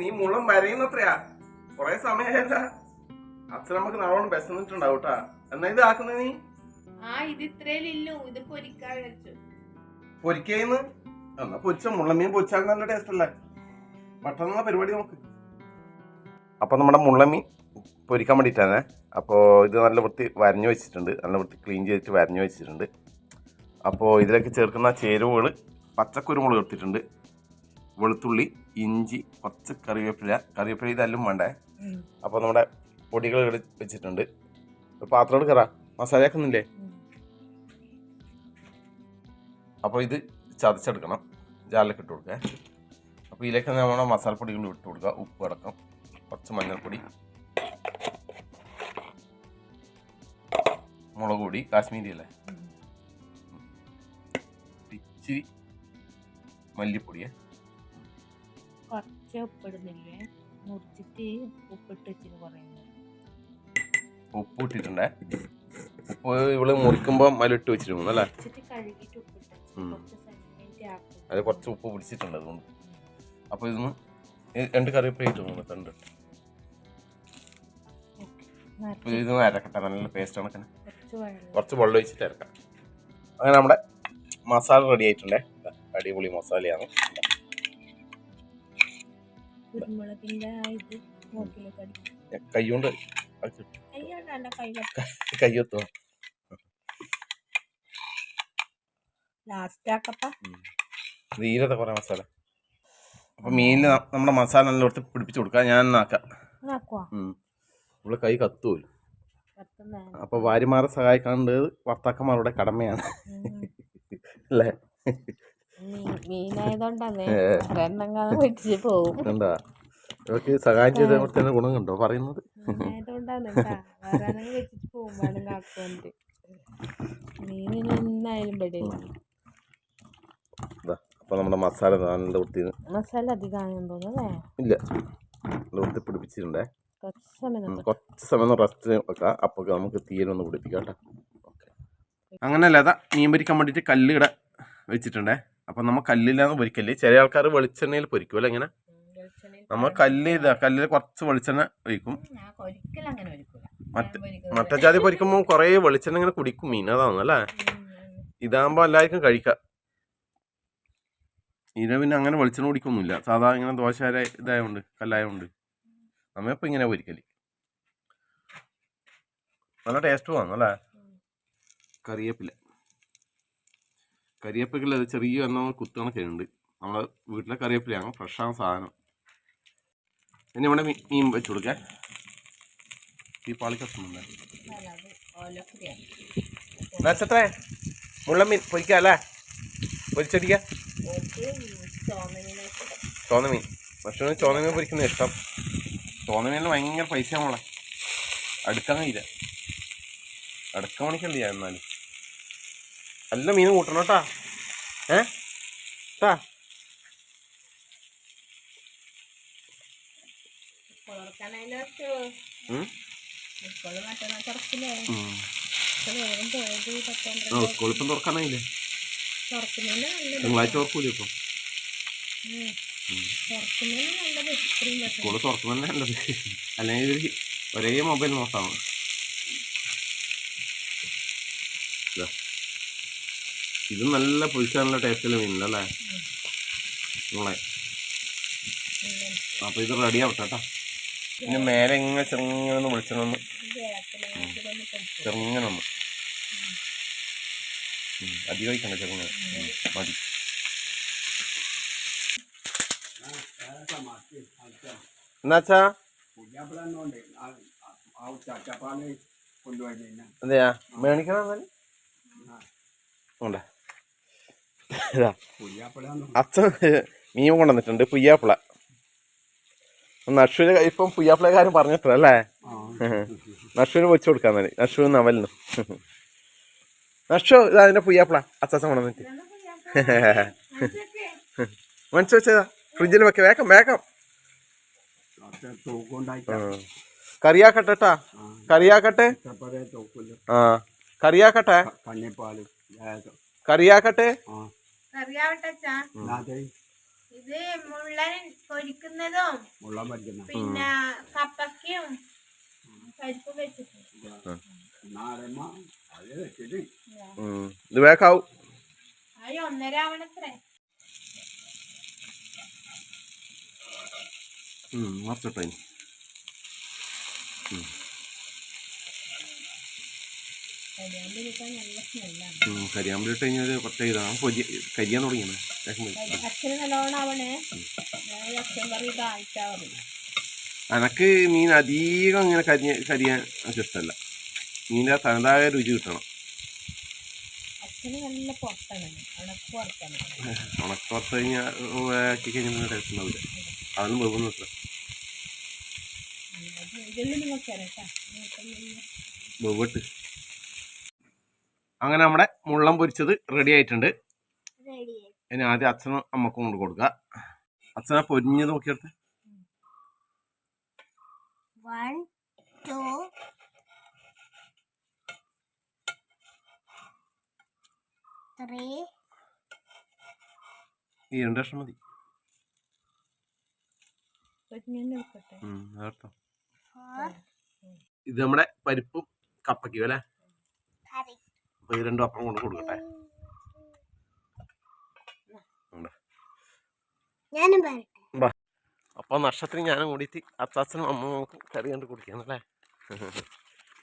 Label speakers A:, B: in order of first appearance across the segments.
A: നീ മുള്ളം വരയുന്നത്രയാ കൊറേ സമയല്ല. അച്ഛൻ നമുക്ക് നല്ലോണം ബെസ്ന്നിട്ടുണ്ടാവും കേട്ടാ. എന്നാ ഇത് ആക്കുന്ന നീ പൊരിക്കേന്ന്? എന്നാ പൊരിച്ച മുള്ളമീൻ പൊരിച്ചാൽ നല്ല ടേസ്റ്റ് അല്ലേ? പെട്ടെന്ന് പരിപാടി നോക്ക്. അപ്പൊ നമ്മുടെ മുള്ളമീൻ പൊരിക്കാൻ വേണ്ടിയിട്ടാണ്. അപ്പോൾ ഇത് നല്ല വൃത്തി വരഞ്ഞു വെച്ചിട്ടുണ്ട്, നല്ല വൃത്തി ക്ലീൻ ചെയ്തിട്ട് വരഞ്ഞു വെച്ചിട്ടുണ്ട്. അപ്പോൾ ഇതിലേക്ക് ചേർക്കുന്ന ചേരുവകൾ പച്ചക്കുരുമുളക് എടുത്തിട്ടുണ്ട്, വെളുത്തുള്ളി, ഇഞ്ചി, കുറച്ച് കറിവേപ്പില ഇതെല്ലാം വേണ്ടേ. അപ്പോൾ നമ്മുടെ പൊടികൾ വെച്ചിട്ടുണ്ട്. പാത്രം എടുക്കറ മസാലയാക്കുന്നില്ലേ? അപ്പോൾ ഇത് ചതച്ചെടുക്കണം, ജാലിലേക്ക് ഇട്ട് കൊടുക്കുക. അപ്പോൾ ഇതിലേക്ക് നമ്മുടെ മസാലപ്പൊടികൾ ഇട്ട് കൊടുക്കുക. ഉപ്പ് അടക്കം, കുറച്ച് മഞ്ഞൾപ്പൊടി, മുളക് പൊടി, കാശ്മീരി അല്ലേ, ഇച്ചിരി മല്ലിപ്പൊടിയെ, ഉപ്പ് ഇട്ടിട്ടുണ്ടേ. ഉപ്പ് ഇവള് മുറിക്കുമ്പോ മലിട്ട് വെച്ചിരുന്നു അല്ലേ? അത് കുറച്ച് ഉപ്പ് പിടിച്ചിട്ടുണ്ട് അതുകൊണ്ട്. അപ്പൊ ഇതൊന്ന് 2 കറിവേപ്പില ഇട്ടു കണ്ട് ഇതൊന്ന് അരക്കട്ടെ, നല്ല പേസ്റ്റ് കണക്കിന് കുറച്ച് വെള്ളം ഒഴിച്ചിട്ട് അരക്കാം. അങ്ങനെ നമ്മുടെ മസാല റെഡി ആയിട്ടുണ്ടേ. അടിപൊളി മസാലയാണ്. കൈകൊണ്ട് കയ്യൊത്തോ ധീരത കുറെ മസാല. അപ്പൊ മീനിന് നമ്മുടെ മസാല നല്ല കൊടുത്ത് പിടിപ്പിച്ചു കൊടുക്കുക. ഞാൻ ആക്കാം. ഇവിടെ കൈ കത്തുമല്ലോ. അപ്പൊ ഭാര്യമാരെ സഹായിക്കേണ്ടത് ഭർത്താക്കന്മാരുടെ കടമയാണ് അല്ലേ? എന്താ ഇവർക്ക് സഹായം ചെയ്ത ഗുണം കണ്ടോ പറയുന്നത്? അപ്പൊ നമ്മുടെ മസാല നല്ല വൃത്തി ഇല്ല വൃത്തി പിടിപ്പിച്ചിട്ടുണ്ടേ. കുറച്ച് സമയം റെസ്റ്റ് വെക്കാം. അപ്പൊ നമുക്ക് തീരൊന്ന് പിടിപ്പിക്കാം കേട്ടോ. അങ്ങനെയല്ല, അതാ മീൻ പൊരിക്കാൻ വേണ്ടിയിട്ട് കല്ല് ഇവിടെ വെച്ചിട്ടുണ്ടേ. അപ്പൊ നമ്മൾ കല്ലില്ലാന്ന് പൊരിക്കല്. ചില ആൾക്കാർ വെളിച്ചെണ്ണയിൽ പൊരിക്കും അല്ലെ? ഇങ്ങനെ നമ്മൾ കല്ലിൽ കുറച്ച് വെളിച്ചെണ്ണ ഒഴിക്കും. മറ്റേ ജാതി പൊരിക്കുമ്പോൾ കുറെ വെളിച്ചെണ്ണ ഇങ്ങനെ കുടിക്കും മീൻ, അതാണ് അല്ലേ? ഇതാകുമ്പോ എല്ലാവർക്കും കഴിക്കാം. ഇത് പിന്നെ അങ്ങനെ വെളിച്ചെണ്ണ കുടിക്കൊന്നുമില്ല, സാധാ ഇങ്ങനെ ദോശ ഇതായതുകൊണ്ട്, കല്ലായതുകൊണ്ട് നമ്മളിപ്പോൾ ഇങ്ങനെ പൊരിക്കല്. നല്ല ടേസ്റ്റ് തോന്നും അല്ലേ? കരിവേപ്പില അത് ചെറിയ എണ്ണ കുത്തുകണൊക്കെ ഉണ്ട്. നമ്മളെ വീട്ടിലെ കറിവേപ്പിലയാണ്, ഫ്രഷാണ് സാധനം. ഇനി ഇവിടെ മീൻ വെച്ച് കൊടുക്കാം. ഈ പാളിക്കത്തുന്നുണ്ട് നച്ചത്രേ മുള്ളമീൻ പൊരിക്കാം അല്ലേ? പൊരിച്ചടിക്കാം. ചോന്നമീൻ പക്ഷേ ചോന്നമീൻ പൊരിക്കുന്ന ഇഷ്ടം. ചോന്നമീനിൽ ഭയങ്കര പൈസ നമ്മളെ അടുക്കാൻ കഴിയില്ല. അടുക്കാൻ മണിക്കല്ല ഞാൻ. എന്നാലും നല്ല മീൻ കൂട്ടണം കേട്ടാ. ട്ടാ സ്കൂളിപ്പം തുറക്കാനായില്ലേ? തിങ്കളാഴ്ച ഓർക്കൂല ഇപ്പം. സ്കൂള് തുറക്കുന്നതന്നെ നല്ലത്, അല്ലെങ്കിൽ ഒരേ മൊബൈൽ നോക്കാം. ഇത് നല്ല പൊരിച്ചാനുള്ള ടേസ്റ്റുള്ള മീനല്ലേ നിങ്ങളെ? അപ്പൊ ഇത് റെഡി ആവട്ടെ കേട്ടോ. പിന്നെ മേലെ ഇങ്ങനെ ചെറുങ്ങനെ വിളിച്ചണമെന്ന് ചെറുങ്ങനെ ഒന്ന് അധികം കഴിക്കണ്ട, ചെറുങ്ങനെ മതി. എന്നാച്ചാ അതെയാ മേണിക്കണം ഉണ്ടേ. അച്ഛൻ മീൻ കൊണ്ടുവന്നിട്ടുണ്ട്, പുയ്യാപ്പിള. നഷുവിന് ഇപ്പം പുയ്യാപ്പിളക്കാരൻ പറഞ്ഞിട്ടല്ലേ? നഷുവിന് വെച്ച് കൊടുക്കാൻ തന്നെ, നഷുവിന് നവലിനും. നഷു ഇതാ അതിന്റെ പുയ്യാപ്പിള അച്ചാച്ചൻ കൊണ്ടുവന്നിട്ട് മനസ്സ് വെച്ചതാ. ഫ്രിഡ്ജിൽ വെക്ക, വേഗം വേഗം കറിയാക്കട്ടെ. കറിയാക്കട്ടെ കറിയാക്കട്ടെ കറിയാക്കട്ടെ.
B: ഇത് മുള്ളൻ പൊരിക്കുന്നതും പിന്നെ കപ്പയ്ക്കും പരിപ്പും വെച്ചിട്ടുണ്ട്.
A: ഇത് വേക്കാവും.
B: അത് 1:30 ആവണത്രേ.
A: മറച്ചിട്ടോ കരിയാമ്പിലിട്ട് കഴിഞ്ഞാൽ കുറച്ച് ഇതാണ് കരിയാൻ തുടങ്ങിയത്.
B: അച്ഛന് നല്ലോണം ആവണേ. അച്ഛൻ പറയും
A: എനക്ക് മീൻ അധികം ഇങ്ങനെ കരിയാൻ എനിക്ക് ഇഷ്ടമല്ല. മീനിൻ്റെ തനതായ രുചി കിട്ടണം.
B: നല്ല പുറത്താണ്
A: ഉണക്ക് പുറത്ത് കഴിഞ്ഞാൽ ആക്കി കഴിഞ്ഞാൽ ടേസ്റ്റ് ഉണ്ടാവില്ല. അതൊന്നും വെറുതെ നിൽക്കുക വെവ്വിട്ട്. അങ്ങനെ നമ്മുടെ മുള്ളം പൊരിച്ചത് റെഡി ആയിട്ടുണ്ട്. ഇനി ആദ്യം അച്ഛനും അമ്മക്കും കൊണ്ട് കൊടുക്കുക. അച്ഛനെ പൊരിഞ്ഞത് നോക്കിയെടുത്ത്.
B: 1 2 3
A: ഈ 2 ലക്ഷം മതി. ഇത് നമ്മുടെ പരിപ്പും കപ്പയ്ക്കും അല്ലേ. അപ്പൊ ഇത് രണ്ടും അപ്പം കൊണ്ട് കൊടുക്കട്ടെ. അപ്പൊ നഷ്ടത്തിന് ഞാനും കൂടിയിട്ട് അച്ചാച്ചനും അമ്മക്കും കറി കണ്ട് കുടിക്കാന്നല്ലേ.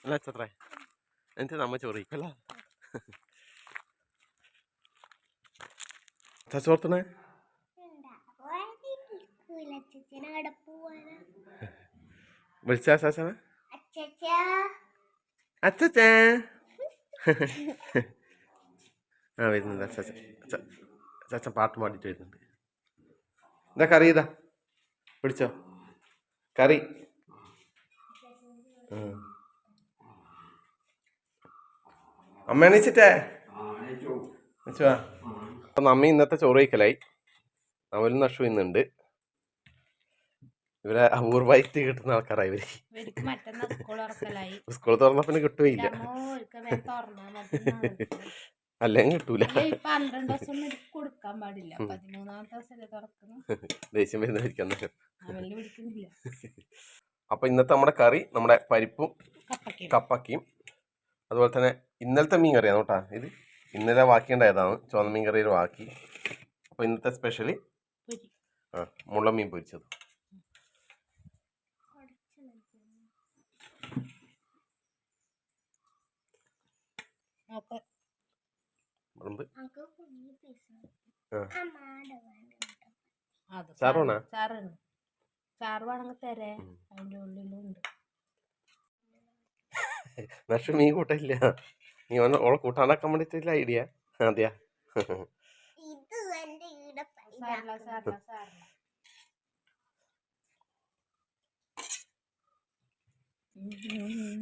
A: അല്ല അച്ചത്രേ എന്നിട്ട് നമ്മ ചോറിക്കല്ല ചോർത്തണേ. വിളിച്ചാ അച്ചാച്ചനെ അച്ചാച്ചാ. ആ വരുന്നുണ്ട് അച്ചാച്ചൻ. അച്ചാച്ചൻ പാട്ട് പാടിയിട്ട് വരുന്നുണ്ട്. എന്താ കറി ഇതാ പിടിച്ചോ കറി. അമ്മ എണീച്ചിട്ടേ അപ്പം നമ്മ ഇന്നത്തെ ചോറ് കഴിക്കലായി. നമ്മളും നഷു ഇന്നുണ്ട്. ഇവരെ അപൂർവമായിട്ട് കിട്ടുന്ന ആൾക്കാരായി ഇവര്. സ്കൂൾ തുറന്ന പിന്നെ കിട്ടുകയില്ല. അല്ലെങ്കിൽ കിട്ടൂല. ദേഷ്യം വരുന്നതായിരിക്കും. അപ്പൊ ഇന്നത്തെ നമ്മുടെ കറി നമ്മുടെ പരിപ്പും കപ്പക്കയും അതുപോലെ തന്നെ ഇന്നലത്തെ മീൻ കറിയാണ് കേട്ടാ. ഇത് ഇന്നലെ ബാക്കിയുണ്ടായതാണ് ചുവന്ന മീൻ കറിയിൽ ബാക്കി. അപ്പൊ ഇന്നത്തെ സ്പെഷ്യലി മുള്ള മീൻ പൊരിച്ചത്. ചാറുവാണോ?
B: ചാറ് വേണമെങ്കിൽ തരേ. അതിന്റെ ഉള്ളിലുണ്ട്.
A: പക്ഷെ മീൻ കൂട്ടില്ല. നീ ഓളെ കൂട്ടാണ്ടാക്കാൻ വേണ്ടിട്ടില്ല ഐഡിയ. അതെയാ.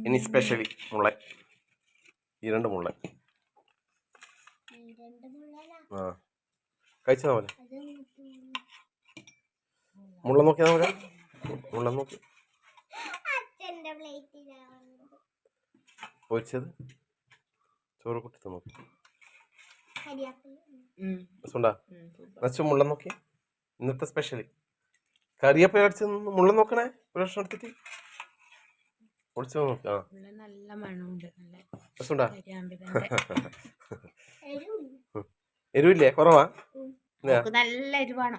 A: ഇനി സ്പെഷ്യലി മുള്ളൻ. ഈ 2 മുള്ളൻ കഴിച്ചാ പോലെ. മുള്ള നോക്കിയാ പോലെ. മുള്ള നോക്കി പൊരിച്ചത് ചോറ് കുട്ടി നോക്കി. മുള്ള നോക്കി. ഇന്നത്തെ സ്പെഷ്യലി കറിയപ്പ അടിച്ച് മുള്ള നോക്കണേ. ഒരു വർഷം എടുത്തിട്ട് പൊടിച്ചു നോക്കാ. എരിവില്ലേ? കുറവാ.
B: നല്ല എരിവാണ്.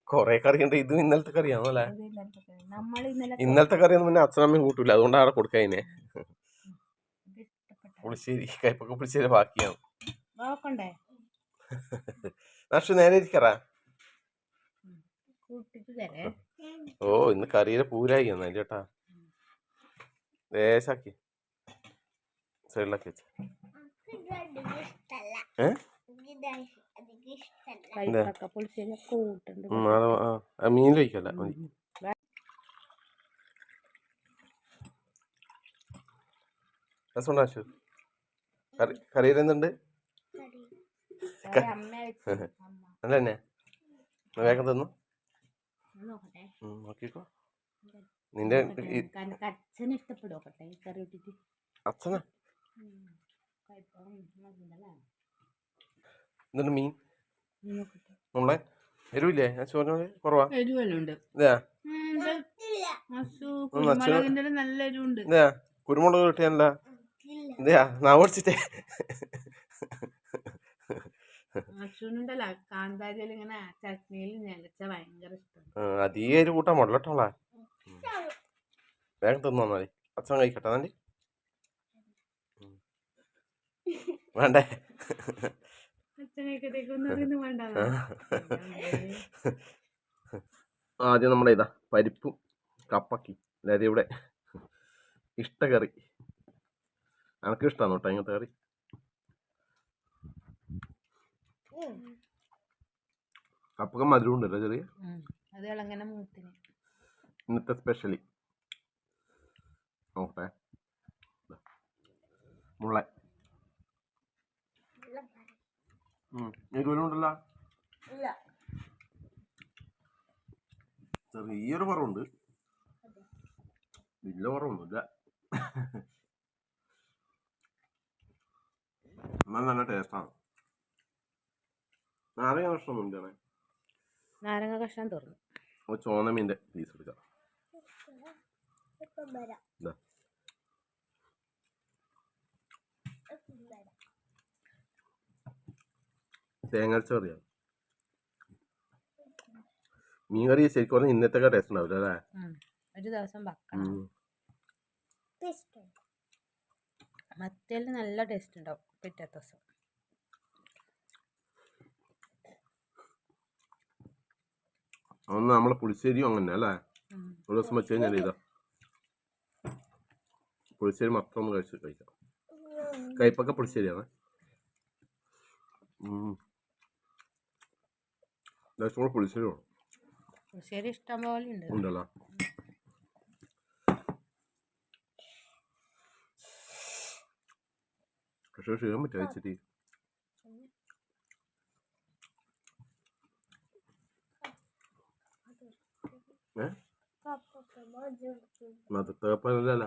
A: കൊറേ കറിയുണ്ട്. ഇതും ഇന്നലത്തെ കറിയാണോ അല്ലേ? ഇന്നലത്തെ കറിയൊന്നും പിന്നെ അച്ഛനമ്മയും കൂട്ടൂല. അതുകൊണ്ട് അവിടെ കൊടുക്കാതിനെ. പുളിശ്ശേരി കയ്പൊക്കെ പുളിശ്ശേരി ബാക്കിയാണ്. നഷ്ട നേരെ ഇരിക്കറാ. ഓ ഇന്ന് കറിയിലെ പൂരായി എന്നാ ചേട്ടാ. ദേശാക്കി സൈഡിലാക്കി വെച്ച. മീനിൽ വയ്ക്കല്ല മതി. രസമുണ്ടോ ആശു? കറിയിൽ എന്തുണ്ട്? അല്ല തന്നെ വേഗം തന്നു നോക്കിക്കോ. നിന്റെ അച്ഛനാ എന്തുണ്ട് മീൻ? നമ്മളെ എരിവില്ലേ ഞാൻ ചോറിനോട് കുറവാ
B: എരിവെല്ലുണ്ട്
A: ഇതാ
B: കുരുമുളകിന്റെ നല്ല എരിവുണ്ട്.
A: ഇതാ കുരുമുളക് കിട്ടിയല്ല ഇതാ നാ ഓടിച്ചിട്ടേ
B: അച്ഛനുണ്ടല്ല കാന്താരിയിൽ ഇങ്ങനെ ചട്നിയിൽ ഞെളിച്ച ഭയങ്കര ഇഷ്ടം.
A: അധികം എരിവ് കൂട്ടാൻ മുടലട്ടോളാ വേഗം തിന്നു മതി അച്ഛൻ കഴിക്കട്ടെ എന്നാല് വേണ്ടേ ആദ്യം നമ്മുടെ ഇതാ പരിപ്പും കപ്പക്കി അതായത് ഇവിടെ ഇഷ്ടകറി എനക്ക് ഇഷ്ടമാണ് കേട്ടോ ഇങ്ങനത്തെ കറി. കപ്പക്ക മധുരം ഉണ്ടല്ലോ ചെറിയ ഇന്നത്തെ സ്പെഷ്യലി നോക്കട്ടെ മുള്ള എരിവലുണ്ടല്ലോ ചെറിയൊരു കുറവുണ്ട് വലിയ കുറവൊന്നുമില്ല എന്നാൽ നല്ല ടേസ്റ്റാണ്. നാരങ്ങ കഷ്ണമൊന്നും
B: നാരങ്ങ കഷ്ണം തുറന്നു
A: ചോന്ന മീൻ്റെ പീസ് എടുക്കാം. തേങ്ങരച്ച കറിയാണ്. മീൻ കറി ശരിക്കും പറഞ്ഞാൽ ഇന്നത്തെ ടേസ്റ്റ് ഉണ്ടാവില്ല അല്ലേ?
B: ഒരു ദിവസം മത്തിയിൽ നല്ല ടേസ്റ്റ് ഉണ്ടാവും പിറ്റത്തെ ദിവസം.
A: അതൊന്ന് നമ്മളെ പുളിശ്ശേരിയും അങ്ങനെ അല്ലേ? ഒരു ദിവസം വെച്ച് കഴിഞ്ഞാൽ ഇതാ പുളിശ്ശേരി മാത്രം ഒന്ന് കഴിക്കാം. കയ്പക്ക പുളിശ്ശേരിയാണ്. പുളിശ്ശേരി വേണം.
B: പുളിശ്ശേരി ഇഷ്ടം പോലെ
A: ഉണ്ടല്ലോ. പക്ഷേ ചെയ്യാൻ പറ്റുക വെച്ചിട്ട് തേപ്പല്ല.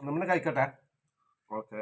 A: നമ്മൾ കഴിക്കട്ടെ. ഓക്കെ.